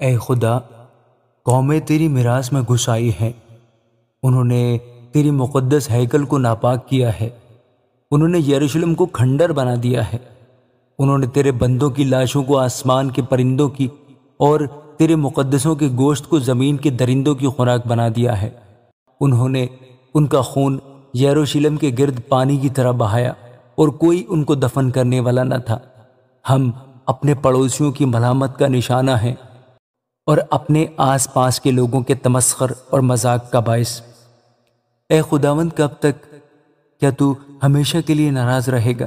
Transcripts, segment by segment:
اے خدا، قومیں تیری میراث میں گھس آئی ہیں۔ انہوں نے تیری مقدس ہیکل کو ناپاک کیا ہے۔ انہوں نے یروشلم کو کھنڈر بنا دیا ہے۔ انہوں نے تیرے بندوں کی لاشوں کو آسمان کے پرندوں کی اور تیرے مقدسوں کے گوشت کو زمین کے درندوں کی خوراک بنا دیا ہے۔ انہوں نے ان کا خون یروشلم کے گرد پانی کی طرح بہایا اور کوئی ان کو دفن کرنے والا نہ تھا۔ ہم اپنے پڑوسیوں کی ملامت کا نشانہ ہیں اور اپنے آس پاس کے لوگوں کے تمسخر اور مذاق کا باعث۔ اے خداوند، کب تک؟ کیا تو ہمیشہ کے لیے ناراض رہے گا؟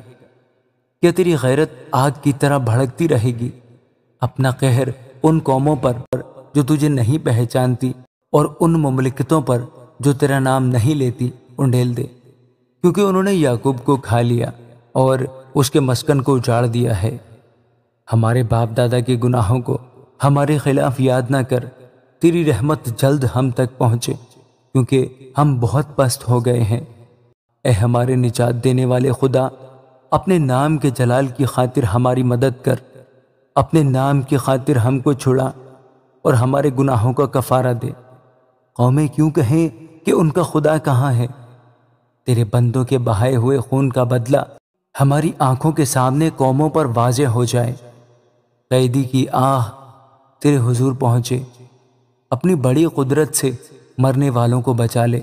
کیا تیری غیرت آگ کی طرح بھڑکتی رہے گی؟ اپنا قہر ان قوموں پر جو تجھے نہیں پہچانتی اور ان مملکتوں پر جو تیرا نام نہیں لیتی انڈیل دے، کیونکہ انہوں نے یعقوب کو کھا لیا اور اس کے مسکن کو اجاڑ دیا ہے۔ ہمارے باپ دادا کے گناہوں کو ہمارے خلاف یاد نہ کر۔ تیری رحمت جلد ہم تک پہنچے، کیونکہ ہم بہت پست ہو گئے ہیں۔ اے ہمارے نجات دینے والے خدا، اپنے نام کے جلال کی خاطر ہماری مدد کر۔ اپنے نام کی خاطر ہم کو چھڑا اور ہمارے گناہوں کا کفارہ دے۔ قومیں کیوں کہیں کہ ان کا خدا کہاں ہے؟ تیرے بندوں کے بہائے ہوئے خون کا بدلہ ہماری آنکھوں کے سامنے قوموں پر واضح ہو جائے۔ قیدی کی آہ تیرے حضور پہنچے، اپنی بڑی قدرت سے مرنے والوں کو بچا لے۔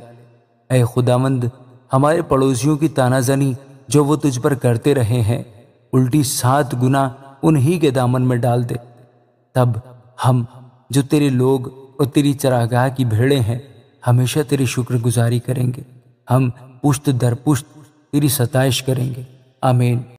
اے خداوند، ہمارے پڑوسیوں کی طعنہ زنی جو وہ تجھ پر کرتے رہے ہیں، الٹی 7 گنا انہی کے دامن میں ڈال دے۔ تب ہم جو تیرے لوگ اور تیری چراگاہ کی بھیڑیں ہیں ہمیشہ تیری شکر گزاری کریں گے۔ ہم پشت در پشت تیری ستائش کریں گے۔ آمین۔